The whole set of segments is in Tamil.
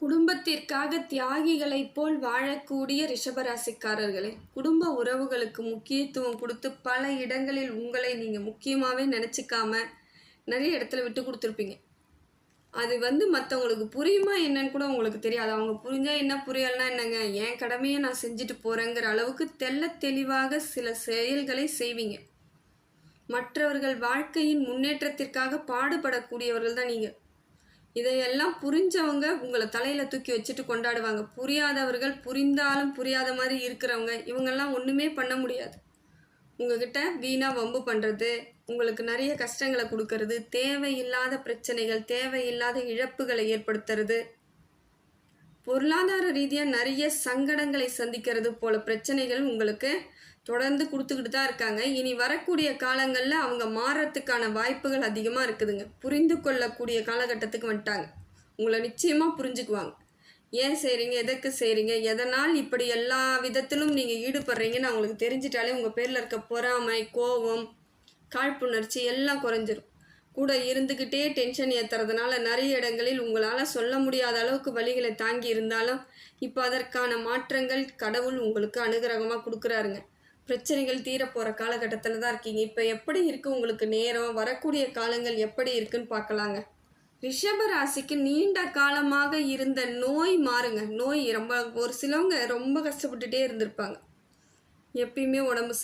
குடும்பத்திற்காக தியாகிகளைப் போல் வாழக்கூடிய ரிஷபராசிக்காரர்களே, குடும்ப உறவுகளுக்கு முக்கியத்துவம் கொடுத்து பல இடங்களில் உங்களை நீங்கள் முக்கியமாகவே நினச்சிக்காம நிறைய இடத்துல விட்டு கொடுத்துருப்பீங்க. அது மற்றவங்களுக்கு புரியுமா என்னன்னு கூட உங்களுக்கு தெரியாது. அவங்க புரிஞ்சால் என்ன, புரியலைன்னா என்னங்க, என் கடமையை நான் செஞ்சுட்டு போகிறேங்கிற அளவுக்கு தெளிவாக சில செயல்களை செய்வீங்க. மற்றவர்கள் வாழ்க்கையின் முன்னேற்றத்திற்காக பாடுபடக்கூடியவர்கள் தான் நீங்கள். இதையெல்லாம் புரிஞ்சவங்க உங்களை தலையில் தூக்கி வச்சுட்டு கொண்டாடுவாங்க. புரியாதவர்கள், புரிந்தாலும் புரியாத மாதிரி இருக்கிறவங்க, இவங்கெல்லாம் ஒன்றுமே பண்ண முடியாது. உங்ககிட்ட வீணாக வம்பு பண்ணுறது, உங்களுக்கு நிறைய கஷ்டங்களை கொடுக்கறது, தேவையில்லாத பிரச்சனைகள், தேவையில்லாத இழப்புகளை ஏற்படுத்துறது, பொருளாதார ரீதியாக நிறைய சங்கடங்களை சந்திக்கிறது போல பிரச்சனைகள் உங்களுக்கு தொடர்ந்து கொடுத்துக்கிட்டு தான் இருக்காங்க. இனி வரக்கூடிய காலங்களில் அவங்க மாறுறதுக்கான வாய்ப்புகள் அதிகமாக இருக்குதுங்க. புரிந்து கொள்ளக்கூடிய காலகட்டத்துக்கு வந்துட்டாங்க. உங்களை நிச்சயமாக புரிஞ்சுக்குவாங்க. ஏன் செய்கிறீங்க, எதற்கு செய்கிறீங்க, எதனால் இப்படி எல்லா விதத்திலும் நீங்கள் ஈடுபடுறீங்கன்னு அவங்களுக்கு தெரிஞ்சிட்டாலே உங்கள் பேரில் இருக்க பொறாமை, கோபம், காழ்ப்புணர்ச்சி எல்லாம் குறைஞ்சிரும். கூட இருந்துக்கிட்டே டென்ஷன் ஏற்றுறதுனால நிறைய இடங்களில் உங்களால் சொல்ல முடியாத அளவுக்கு வலிகளை தாங்கி இருந்தாலும் இப்போ அதற்கான மாற்றங்கள் கடவுள் உங்களுக்கு அனுகிரகமாக கொடுக்குறாருங்க. பிரச்சனைகள் தீரப்போகிற காலகட்டத்தில் தான் இருக்கீங்க. இப்போ எப்படி இருக்குது உங்களுக்கு நேரம், வரக்கூடிய காலங்கள் எப்படி இருக்குன்னு பார்க்கலாங்க. ரிஷப ராசிக்கு நீண்ட காலமாக இருந்த நோய் மாறுங்க. நோய் ஒரு சிலவங்க ரொம்ப கஷ்டப்பட்டுட்டே இருந்திருப்பாங்க. எப்பயுமே உடம்பு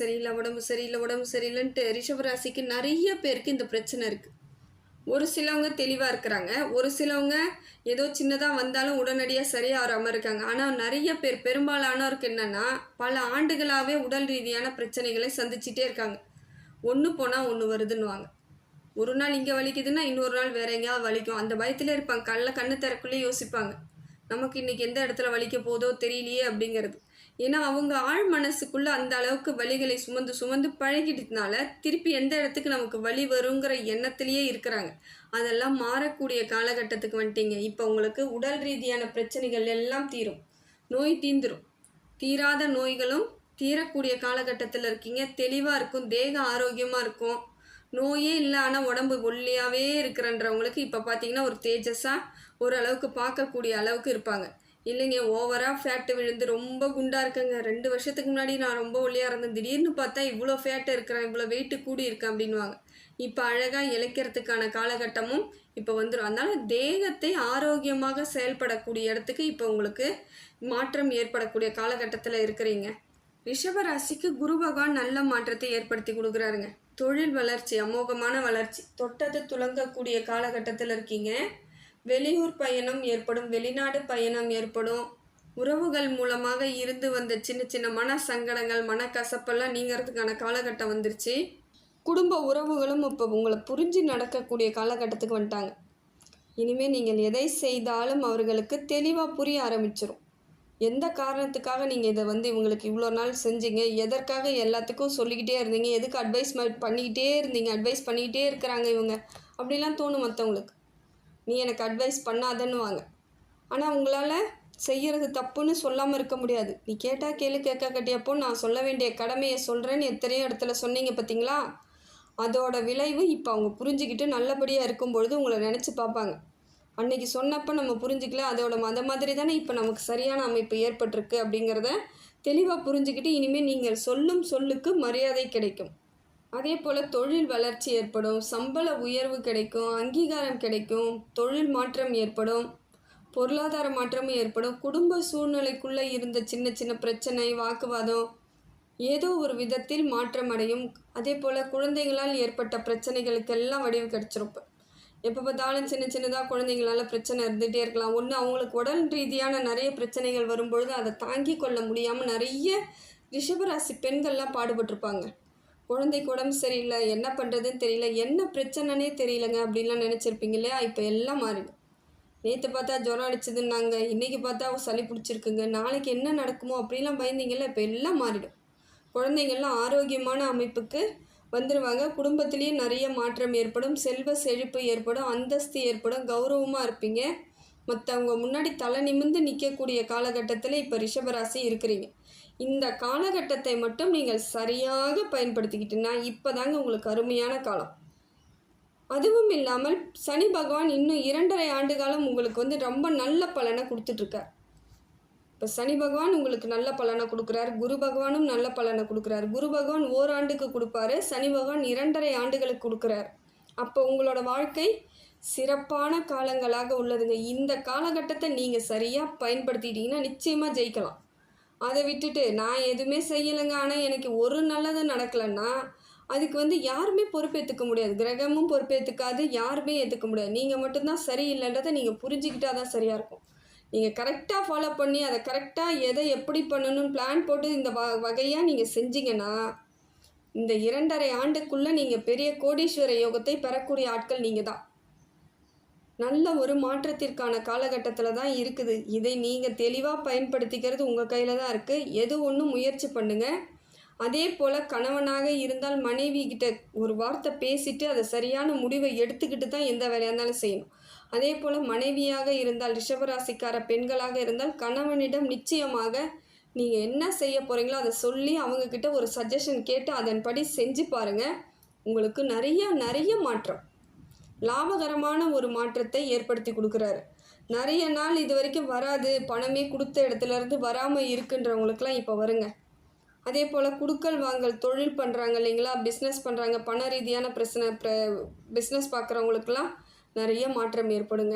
சரியில்லைன்ட்டு ரிஷபராசிக்கு நிறைய பேருக்கு இந்த பிரச்சனை இருக்குது. ஒரு சிலவங்க தெளிவாக இருக்கிறாங்க, ஒரு சிலவங்க ஏதோ சின்னதாக வந்தாலும் உடனடியாக சரியாகாமல் இருக்காங்க. ஆனால் நிறைய பேர், பெரும்பாலானோருக்கு என்னென்னா பல ஆண்டுகளாகவே உடல் ரீதியான பிரச்சனைகளை சந்திச்சிட்டே இருக்காங்க. ஒன்று போனால் ஒன்று வருதுன்னுவாங்க. ஒரு நாள் இங்கே வலிக்குதுன்னா இன்னொரு நாள் வேற எங்கேயாவது வலிக்கும். அந்த பயத்திலே இருப்பாங்க. கண்ணு திறக்குள்ளே யோசிப்பாங்க, நமக்கு இன்றைக்கி எந்த இடத்துல வலிக்க போதோ தெரியலையே அப்படிங்கிறது. ஏன்னா அவங்க ஆழ் மனசுக்குள்ளே அந்த அளவுக்கு வலிகளை சுமந்து பழகிட்டதுனால திருப்பி எந்த இடத்துக்கு நமக்கு வலி வருங்கிற எண்ணத்திலேயே இருக்கிறாங்க. அதெல்லாம் மாறக்கூடிய காலகட்டத்துக்கு வந்துட்டீங்க. இப்போ உங்களுக்கு உடல் ரீதியான பிரச்சனைகள் எல்லாம் தீரும். நோய் தீந்துடும். தீராத நோய்களும் தீரக்கூடிய காலகட்டத்தில் இருக்கீங்க. தெளிவாக இருக்கும், தேக ஆரோக்கியமாக இருக்கும். நோயே இல்லை, ஆனால் உடம்பு ஒல்லியாகவே இருக்கிறன்றவங்களுக்கு இப்போ பார்த்தீங்கன்னா ஒரு தேஜஸாக ஓரளவுக்கு பார்க்கக்கூடிய அளவுக்கு இருப்பாங்க. இல்லைங்க, ஓவராக ஃபேட்டு விழுந்து ரொம்ப குண்டாக இருக்குங்க. 2 வருஷத்துக்கு முன்னாடி நான் ரொம்ப ஒல்லியாக இருந்தேன், திடீர்னு பார்த்தா இவ்வளோ ஃபேட்டு இருக்கிறேன், இவ்வளோ வெயிட்டு கூடி இருக்கேன் அப்படின்வாங்க. இப்போ அழகாக இழைக்கிறதுக்கான காலகட்டமும் இப்போ வந்துடும். அதனால் தேகத்தை ஆரோக்கியமாக செயல்படக்கூடிய இடத்துக்கு இப்போ உங்களுக்கு மாற்றம் ஏற்படக்கூடிய காலகட்டத்தில் இருக்கிறீங்க. ரிஷபராசிக்கு குரு பகவான் நல்ல மாற்றத்தை ஏற்படுத்தி கொடுக்குறாருங்க. தொழில் வளர்ச்சி, அமோகமான வளர்ச்சி, தொட்டது துலங்கக்கூடிய காலகட்டத்தில் இருக்கீங்க. வெளியூர் பயணம் ஏற்படும், வெளிநாடு பயணம் ஏற்படும். உறவுகள் மூலமாக இருந்து வந்த சின்ன மன சங்கடங்கள், மனக்கசப்பெல்லாம் நீங்கிறதுக்கான காலகட்டம் வந்துருச்சு. குடும்ப உறவுகளும் இப்போ உங்களை புரிஞ்சு நடக்கக்கூடிய காலகட்டத்துக்கு வந்துட்டாங்க. இனிமேல் நீங்கள் எதை செய்தாலும் அவர்களுக்கு தெளிவாக புரிய ஆரம்பிச்சிடும். எந்த காரணத்துக்காக நீங்கள் இதை இவங்களுக்கு இவ்வளோ நாள் செஞ்சீங்க, எதற்காக எல்லாத்துக்கும் சொல்லிக்கிட்டே இருந்தீங்க, எதுக்கு அட்வைஸ் பண்ணிக்கிட்டே இருக்கிறாங்க இவங்க அப்படிலாம் தோணும் மற்றவங்களுக்கு. நீ எனக்கு அட்வைஸ் பண்ணாதன்னுவாங்க. ஆனால் உங்களால் செய்கிறது தப்புன்னு சொல்லாமல் இருக்க முடியாது. நீ கேட்டால் கேளு, கேட்க கட்டியப்போ நான் சொல்ல வேண்டிய கடமையை சொல்கிறேன்னு எத்தனையோ இடத்துல சொன்னீங்க பார்த்தீங்களா? அதோட விளைவு இப்போ அவங்க புரிஞ்சுக்கிட்டு நல்லபடியாக இருக்கும் பொழுது உங்களை நினச்சி பார்ப்பாங்க. அன்றைக்கி சொன்னப்போ நம்ம புரிஞ்சிக்கல, அந்த மாதிரி தானே இப்போ நமக்கு சரியான அமைப்பு ஏற்பட்டிருக்கு அப்படிங்கிறத தெளிவாக புரிஞ்சுக்கிட்டு இனிமேல் நீங்கள் சொல்லும் சொல்லுக்கு மரியாதை கிடைக்கும். அதே போல் தொழில் வளர்ச்சி ஏற்படும், சம்பள உயர்வு கிடைக்கும், அங்கீகாரம் கிடைக்கும், தொழில் மாற்றம் ஏற்படும், பொருளாதார மாற்றமும் ஏற்படும். குடும்ப சூழ்நிலைக்குள்ளே இருந்த சின்ன பிரச்சனை, வாக்குவாதம் ஏதோ ஒரு விதத்தில் மாற்றம் அடையும். அதே போல் குழந்தைகளால் ஏற்பட்ட பிரச்சனைகளுக்கெல்லாம் வடிவு கிடச்சிரும். எப்போ பார்த்தாலும் சின்னதாக குழந்தைங்களால் பிரச்சனை இருந்துகிட்டே இருக்கலாம். ஒன்று அவங்களுக்கு உடல் ரீதியான நிறைய பிரச்சனைகள் வரும்பொழுது அதை தாங்கி கொள்ள முடியாமல் நிறைய ரிஷபராசி பெண்கள்லாம் பாடுபட்டிருப்பாங்க. குழந்தைக்கு உடம்பு சரியில்லை, என்ன பண்ணுறதுன்னு தெரியல, என்ன பிரச்சனைனே தெரியலங்க அப்படின்லாம் நினச்சிருப்பீங்க இல்லையா? இப்போ எல்லாம் மாறிடும். நேற்று பார்த்தா ஜுரம் அடிச்சதுன்னாங்க, இன்றைக்கி பார்த்தா சளி பிடிச்சிருக்குங்க, நாளைக்கு என்ன நடக்குமோ அப்படிலாம் பயந்தீங்கல்ல, இப்போ எல்லாம் மாறிடும். குழந்தைங்கள்லாம் ஆரோக்கியமான அமைப்புக்கு வந்துடுவாங்க. குடும்பத்திலேயே நிறைய மாற்றம் ஏற்படும், செல்வ செழிப்பு ஏற்படும், அந்தஸ்து ஏற்படும், கௌரவமாக இருப்பீங்க. மற்றவங்க முன்னாடி தலை நிமிர்ந்து நிற்கக்கூடிய காலகட்டத்தில் இப்போ ரிஷபராசி இருக்கிறீங்க. இந்த காலகட்டத்தை மட்டும் நீங்கள் சரியாக பயன்படுத்திக்கிட்டீங்கன்னா இப்போ தாங்க உங்களுக்கு அருமையான காலம். அதுவும் இல்லாமல் சனி பகவான் இன்னும் 2.5 ஆண்டு காலம் உங்களுக்கு வந்து ரொம்ப நல்ல பலனை கொடுத்துட்ருக்கார். இப்போ சனி பகவான் உங்களுக்கு நல்ல பலனை கொடுக்குறார், குரு பகவானும் நல்ல பலனை கொடுக்குறார். குரு பகவான் ஓராண்டுக்கு கொடுப்பாரு, சனி பகவான் 2.5 ஆண்டுகளுக்கு கொடுக்குறார். அப்போ உங்களோட வாழ்க்கை சிறப்பான காலங்களாக உள்ளதுங்க. இந்த காலகட்டத்தை நீங்கள் சரியாக பயன்படுத்திக்கிட்டிங்கன்னா நிச்சயமாக ஜெயிக்கலாம். அதை விட்டுட்டு நான் எதுவுமே செய்யலைங்க, ஆனால் எனக்கு ஒரு நல்லதும் நடக்கலைன்னா அதுக்கு வந்து யாருமே பொறுப்பேற்றுக்க முடியாது. கிரகமும் பொறுப்பேற்றுக்காது, யாருமே ஏற்றுக்க முடியாது. நீங்கள் மட்டும்தான் சரியில்லைன்றதை நீங்கள் புரிஞ்சுக்கிட்டால் தான் சரியாக இருக்கும். நீங்கள் கரெக்டாக ஃபாலோ பண்ணி அதை கரெக்டாக எதை எப்படி பண்ணணும்னு பிளான் போட்டு இந்த வகையாக நீங்கள் செஞ்சீங்கன்னா இந்த 2.5 ஆண்டுக்குள்ளே நீங்கள் பெரிய கோடீஸ்வர யோகத்தை பெறக்கூடிய ஆட்கள் நீங்கள் தான். நல்ல ஒரு மாற்றத்திற்கான காலகட்டத்தில் தான் இருக்குது. இதை நீங்கள் தெளிவாக பயன்படுத்திக்கிறது உங்கள் கையில் தான் இருக்குது. எது ஒன்றும் முயற்சி பண்ணுங்கள். அதே போல் கணவனாக இருந்தால் மனைவி கிட்ட ஒரு வார்த்தை பேசிட்டு அதை சரியான முடிவை எடுத்துக்கிட்டு தான் எந்த வேலையாக இருந்தாலும் செய்யணும். அதே போல் மனைவியாக இருந்தால், ரிஷபராசிக்கார பெண்களாக இருந்தால் கணவனிடம் நிச்சயமாக நீங்கள் என்ன செய்ய போகிறீங்களோ அதை சொல்லி அவங்கக்கிட்ட ஒரு சஜஷன் கேட்டு அதன்படி செஞ்சு பாருங்கள். உங்களுக்கு நிறைய மாற்றம், லாபகரமான ஒரு மாற்றத்தை ஏற்படுத்தி கொடுக்குறாரு. நிறைய நாள் இது வரைக்கும் வராது, பணமே கொடுத்த இடத்துலேருந்து வராமல் இருக்குன்றவங்களுக்கெல்லாம் இப்போ வருங்க. அதே போல் குடுக்கல் வாங்கல் தொழில் பண்ணுறாங்க இல்லைங்களா, பிஸ்னஸ் பண்ணுறாங்க, பண ரீதியான பிஸ்னஸ் பார்க்குறவங்களுக்கெல்லாம் நிறைய மாற்றம் ஏற்படுங்க.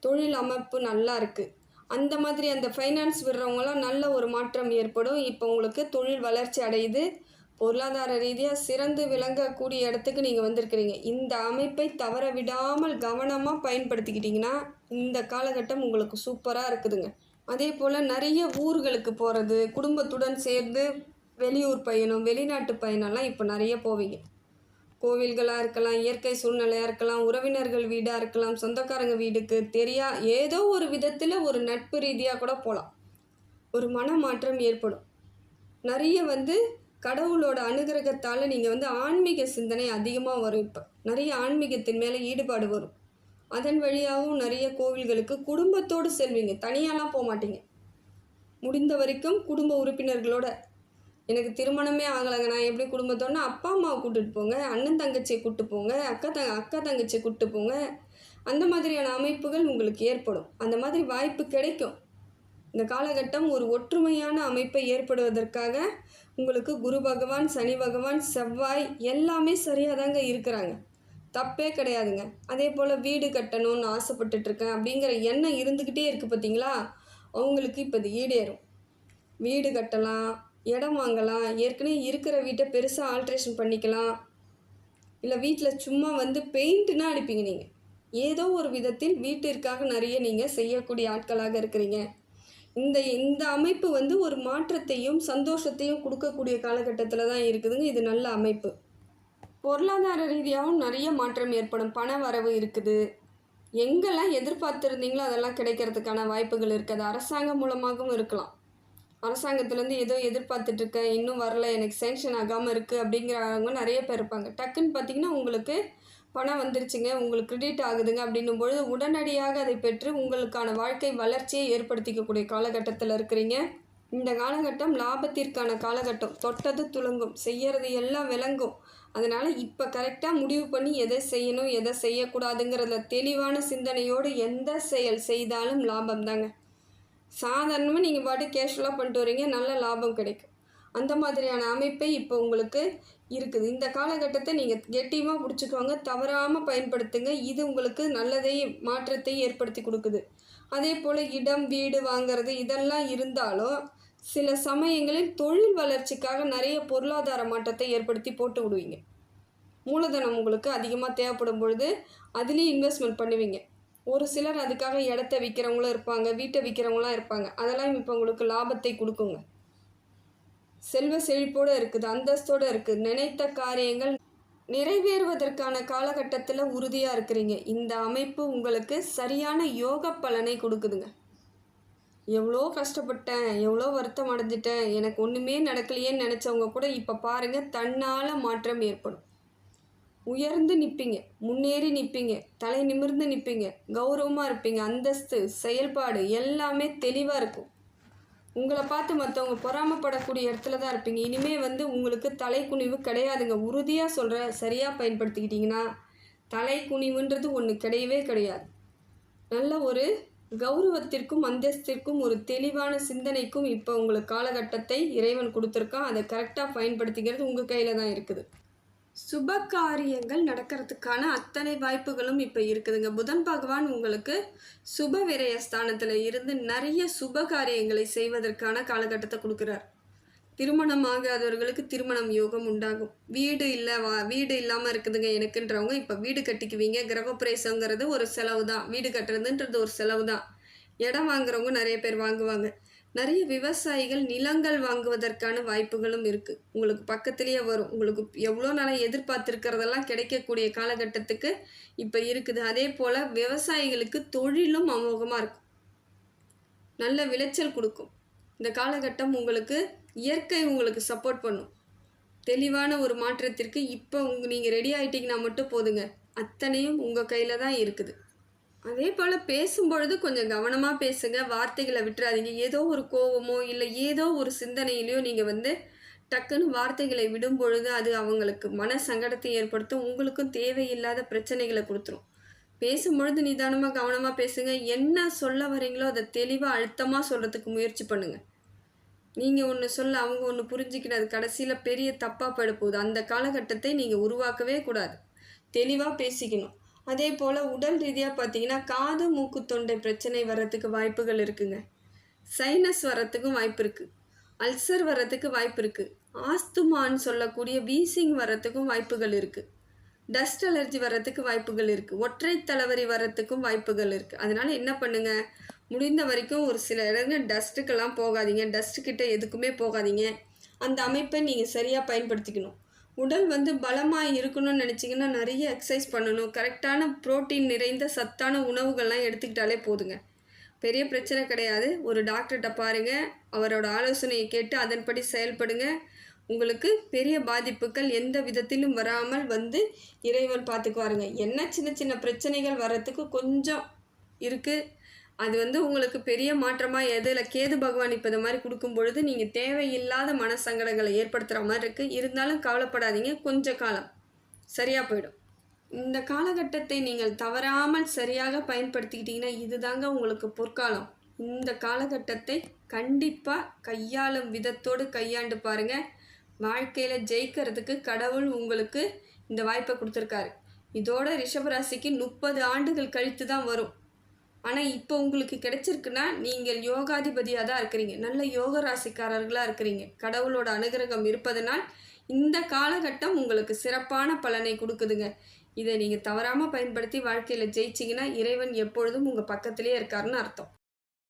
தொழில் அமைப்பு நல்லா இருக்குது. அந்த மாதிரி அந்த ஃபைனான்ஸ் விடுறவங்களாம் நல்ல ஒரு மாற்றம் ஏற்படும். இப்போ உங்களுக்கு தொழில் வளர்ச்சி அடையுது. பொருளாதார ரீதியாக சிறந்து விளங்கக்கூடிய இடத்துக்கு நீங்கள் வந்திருக்கிறீங்க. இந்த அமைப்பை தவற விடாமல் கவனமாக பயன்படுத்திக்கிட்டிங்கன்னா இந்த காலகட்டம் உங்களுக்கு சூப்பராக இருக்குதுங்க. அதே போல் நிறைய ஊர்களுக்கு போகிறது, குடும்பத்துடன் சேர்ந்து வெளியூர் பயணம், வெளிநாட்டு பயணம்லாம் இப்போ நிறைய போவீங்க. கோவில்களாக இருக்கலாம், இயற்கை சூழ்நிலையாக இருக்கலாம், உறவினர்கள் வீடாக இருக்கலாம், சொந்தக்காரங்க வீடுக்கு ஏதோ ஒரு விதத்தில் ஒரு நட்பு ரீதியாக கூட போகலாம். ஒரு மனமாற்றம் ஏற்படும். நிறைய வந்து கடவுளோட அனுகிரகத்தால் நீங்கள் வந்து ஆன்மீக சிந்தனை அதிகமாக வரும். இப்போ நிறைய ஆன்மீகத்தின் மேலே ஈடுபாடு வரும். அதன் வழியாகவும் நிறைய கோவில்களுக்கு குடும்பத்தோடு செல்வீங்க, தனியாலாம் போக மாட்டீங்க. முடிந்த வரைக்கும் குடும்ப உறுப்பினர்களோட, எனக்கு திருமணமே ஆகலைங்க, நான் எப்படி குடும்பத்தோடனா அப்பா அம்மாவை கூப்பிட்டு போங்க, அண்ணன் தங்கச்சியை கூப்பிட்டு போங்க, அக்கா தங்கச்சியை கூப்பிட்டு போங்க. அந்த மாதிரியான அமைப்புகள் உங்களுக்கு ஏற்படும். அந்த மாதிரி வாய்ப்பு கிடைக்கும். இந்த காலகட்டம் ஒரு ஒற்றுமையான அமைப்பை ஏற்படுவதற்காக உங்களுக்கு குரு பகவான், சனி பகவான், செவ்வாய் எல்லாமே சரியாக தாங்க இருக்கிறாங்க. தப்பே கிடையாதுங்க. அதே போல் வீடு கட்டணும்னு ஆசைப்பட்டுட்ருக்கேன் அப்படிங்கிற எண்ணம் இருந்துக்கிட்டே இருக்குது பார்த்தீங்களா, அவங்களுக்கு இப்போ இது ஈடேறும். வீடு கட்டலாம், இடம் வாங்கலாம், ஏற்கனவே இருக்கிற வீட்டை பெருசாக ஆல்ட்ரேஷன் பண்ணிக்கலாம். இல்லை வீட்டில் சும்மா வந்து பெயிண்ட்டுனா அடிப்பீங்க நீங்கள். ஏதோ ஒரு விதத்தில் வீட்டிற்காக நிறைய நீங்கள் செய்யக்கூடிய ஆட்களாக இருக்கிறீங்க. இந்த அமைப்பு வந்து ஒரு மாற்றத்தையும் சந்தோஷத்தையும் கொடுக்கக்கூடிய காலகட்டத்தில் தான் இருக்குதுங்க. இது நல்ல அமைப்பு. பொருளாதார ரீதியாகவும் நிறைய மாற்றம் ஏற்படும். பண வரவு இருக்குது. எங்கெல்லாம் எதிர்பார்த்துருந்தீங்களோ அதெல்லாம் கிடைக்கிறதுக்கான வாய்ப்புகள் இருக்குது. அரசாங்கம் மூலமாகவும் இருக்கலாம். அரசாங்கத்துலேருந்து ஏதோ எதிர்பார்த்துட்ருக்கேன், இன்னும் வரல, எனக்கு சேங்ஷன் ஆகாமல் இருக்குது அப்படிங்கிறவங்க நிறைய பேர் இருப்பாங்க. டக்குன்னு பார்த்திங்கன்னா உங்களுக்கு பணம் வந்துருச்சுங்க, உங்களுக்கு கிரெடிட் ஆகுதுங்க அப்படின்னும் பொழுது உடனடியாக அதை பெற்று உங்களுக்கான வாழ்க்கை வளர்ச்சியை ஏற்படுத்திக்கக்கூடிய காலகட்டத்தில் இருக்கிறீங்க. இந்த காலகட்டம் லாபத்திற்கான காலகட்டம். தொட்டது துலங்கும், செய்கிறது எல்லாம் விளங்கும். அதனால் இப்போ கரெக்டாக முடிவு பண்ணி எதை செய்யணும் எதை செய்யக்கூடாதுங்கிறத தெளிவான சிந்தனையோடு எந்த செயல் செய்தாலும் லாபம் தாங்க. சாதாரணமாக நீங்கள் பாட்டு கேஷுவலாக பண்ணிட்டு வரீங்க, நல்ல லாபம் கிடைக்கும். அந்த மாதிரியான அமைப்பை இப்போ உங்களுக்கு இருக்குது. இந்த காலகட்டத்தை நீங்கள் கெட்டியமாக பிடிச்சிக்கோங்க, தவறாமல் பயன்படுத்துங்க. இது உங்களுக்கு நல்லதை மாற்றத்தை ஏற்படுத்தி கொடுக்குது. அதே போல் இடம் வீடு வாங்கிறது இதெல்லாம் இருந்தாலும் சில சமயங்களில் தொழில் வளர்ச்சிக்காக நிறைய பொருளாதார மாற்றத்தை ஏற்படுத்தி போட்டு விடுவீங்க. மூலதனம் உங்களுக்கு அதிகமாக தேவைப்படும் பொழுது அதுலேயும் இன்வெஸ்ட்மெண்ட் பண்ணுவீங்க. ஒரு சிலர் அதுக்காக இடத்த விற்கிறவங்களும் இருப்பாங்க, வீட்டை விற்கிறவங்களாம் இருப்பாங்க. அதெல்லாம் இப்போ உங்களுக்கு லாபத்தை கொடுக்குங்க. செல்வ செழிப்போடு இருக்குது, அந்தஸ்தோடு இருக்குது. நினைத்த காரியங்கள் நிறைவேறுவதற்கான காலகட்டத்தில் உறுதியாக இருக்கிறீங்க. இந்த அமைப்பு உங்களுக்கு சரியான யோக பலனை கொடுக்குதுங்க. எவ்வளோ கஷ்டப்பட்டேன், எவ்வளோ வருத்தம் அடைஞ்சிட்டேன், எனக்கு ஒன்றுமே நடக்கலையேன்னு நினச்சவங்க கூட இப்போ பாருங்கள், தன்னால் மாற்றம் ஏற்படும். உயர்ந்து நிற்பீங்க, முன்னேறி நிற்பீங்க, தலை நிமிர்ந்து நிற்பீங்க, கௌரவமாக இருப்பீங்க. அந்தஸ்து, செயல்பாடு எல்லாமே தெளிவாக இருக்கும். உங்களை பார்த்து மற்றவங்க பொறாமப்படக்கூடிய இடத்துல தான் இருப்பீங்க. இனிமேல் உங்களுக்கு தலைக்குனிவு கிடையாதுங்க. உறுதியாக சொல்கிற, சரியாக பயன்படுத்திக்கிட்டிங்கன்னா தலை குனிவுன்றது ஒன்று கிடையவே கிடையாது. நல்ல ஒரு கௌரவத்திற்கும் அந்தஸ்திற்கும் ஒரு தெளிவான சிந்தனைக்கும் இப்போ உங்களுக்கு காலகட்டத்தை இறைவன் கொடுத்துருக்கான். அதை கரெக்டாக பயன்படுத்திக்கிறது உங்கள் கையில் தான் இருக்குது. சுப காரியங்கள் நடக்கிறதுக்கான அத்தனை வாய்ப்புகளும் இப்போ இருக்குதுங்க. புதன் பகவான் உங்களுக்கு சுப விரய ஸ்தானத்தில் இருந்து நிறைய சுப காரியங்களை செய்வதற்கான காலகட்டத்தை கொடுக்குறார். திருமணம் ஆகாதவர்களுக்கு திருமணம் யோகம் உண்டாகும். வீடு இல்லாமல் இருக்குதுங்க எனக்குன்றவங்க இப்போ வீடு கட்டிக்குவீங்க. கிரகப்பிரவேசங்கிறது ஒரு செலவு தான். வீடு கட்டுறதுன்றது ஒரு செலவு தான். இடம் வாங்குறவங்க நிறைய பேர் வாங்குவாங்க. நிறைய விவசாயிகள் நிலங்கள் வாங்குவதற்கான வாய்ப்புகளும் இருக்குது. உங்களுக்கு பக்கத்துலேயே வரும். உங்களுக்கு எவ்வளோ நாளாக எதிர்பார்த்துருக்கிறதெல்லாம் கிடைக்கக்கூடிய காலகட்டத்துக்கு இப்போ இருக்குது. அதே போல் விவசாயிகளுக்கு தொழிலும் அமோகமாக இருக்கும். நல்ல விளைச்சல் கொடுக்கும். இந்த காலகட்டம் உங்களுக்கு இயற்கை உங்களுக்கு சப்போர்ட் பண்ணும். தெளிவான ஒரு மாற்றத்திற்கு இப்போ நீங்கள் ரெடி ஆகிட்டீங்கன்னா மட்டும் போதுங்க. அத்தனையும் உங்கள் கையில் தான் இருக்குது. அதே போல் பேசும்பொழுது கொஞ்சம் கவனமாக பேசுங்க. வார்த்தைகளை விட்டுறாதீங்க. ஏதோ ஒரு கோவமோ இல்லை ஏதோ ஒரு சிந்தனையிலையோ நீங்கள் டக்குன்னு வார்த்தைகளை விடும் பொழுது அது அவங்களுக்கு மன சங்கடத்தை ஏற்படுத்தும். உங்களுக்கும் தேவையில்லாத பிரச்சனைகளை கொடுத்துரும். பேசும்பொழுது நிதானமாக கவனமாக பேசுங்க. என்ன சொல்ல வரீங்களோ அதை தெளிவாக அழுத்தமாக சொல்கிறதுக்கு முயற்சி பண்ணுங்கள். நீங்கள் ஒன்று சொல்ல அவங்க ஒன்று புரிஞ்சிக்கிட்டு அது கடைசியில் பெரிய தப்பாக பட போகுது. அந்த காலகட்டத்தை நீங்கள் உருவாக்கவே கூடாது. தெளிவாக பேசிக்கணும். அதே போல் உடல் ரீதியாக பார்த்தீங்கன்னா காது மூக்கு தொண்டை பிரச்சனை வர்றதுக்கு வாய்ப்புகள் இருக்குங்க. சைனஸ் வர்றதுக்கும் வாய்ப்பு இருக்குது. அல்சர் வர்றதுக்கு வாய்ப்பு இருக்குது. ஆஸ்துமான்னு சொல்லக்கூடிய வீசிங் வர்றதுக்கும் வாய்ப்புகள் இருக்குது. டஸ்ட் அலர்ஜி வர்றதுக்கு வாய்ப்புகள் இருக்குது. ஒற்றை தலைவலி வர்றதுக்கும் வாய்ப்புகள் இருக்குது. அதனால் என்ன பண்ணுங்கள், முடிந்த வரைக்கும் ஒரு சில இடங்கள் டஸ்ட்டுக்கெல்லாம் போகாதீங்க. டஸ்ட்டுக்கிட்ட எதுக்குமே போகாதீங்க. அந்த அமைப்பை நீங்கள் சரியாக பயன்படுத்திக்கணும். உடல் பலமாக இருக்கணும்னு நினச்சிங்கன்னா நிறைய எக்ஸசைஸ் பண்ணணும். கரெக்டான புரோட்டீன் நிறைந்த சத்தான உணவுகள்லாம் எடுத்துக்கிட்டாலே போதுங்க. பெரிய பிரச்சனை கிடையாது. ஒரு டாக்டர்கிட்ட பாருங்கள். அவரோட ஆலோசனையை கேட்டு அதன்படி செயல்படுங்க. உங்களுக்கு பெரிய பாதிப்புகள் எந்த விதத்திலும் வராமல் இறைவன் பார்த்துக்குவாருங்க. என்ன சின்ன சின்ன பிரச்சனைகள் வர்றதுக்கு கொஞ்சம் இருக்குது. அது உங்களுக்கு பெரிய மாற்றமாக எதில் கேது பகவான் இப்போ இந்த மாதிரி கொடுக்கும் பொழுது நீங்கள் தேவையில்லாத மனசங்கடங்களை ஏற்படுத்துகிற மாதிரி இருக்குது. இருந்தாலும் கவலைப்படாதீங்க. கொஞ்சம் காலம் சரியாக போயிடும். இந்த காலகட்டத்தை நீங்கள் தவறாமல் சரியாக பயன்படுத்திக்கிட்டிங்கன்னா இதுதாங்க உங்களுக்கு பொற்காலம். இந்த காலகட்டத்தை கண்டிப்பாக கையாளும் விதத்தோடு கையாண்டு பாருங்கள். வாழ்க்கையில் ஜெயிக்கிறதுக்கு கடவுள் உங்களுக்கு இந்த வாய்ப்பை கொடுத்துருக்காரு. இதோட ரிஷபராசிக்கு 30 ஆண்டுகள் கழித்து தான் வரும். ஆனால் இப்போ உங்களுக்கு கிடைச்சிருக்குன்னா நீங்கள் யோகாதிபதியாக தான் இருக்கிறீங்க. நல்ல யோக ராசிக்காரர்களாக இருக்கிறீங்க. கடவுளோட அனுகிரகம் இருப்பதனால் இந்த காலகட்டம் உங்களுக்கு சிறப்பான பலனை கொடுக்குதுங்க. இதை நீங்கள் தவறாமல் பயன்படுத்தி வாழ்க்கையில் ஜெயிச்சிங்கன்னா இறைவன் எப்பொழுதும் உங்கள் பக்கத்திலே இருக்காருன்னு அர்த்தம்.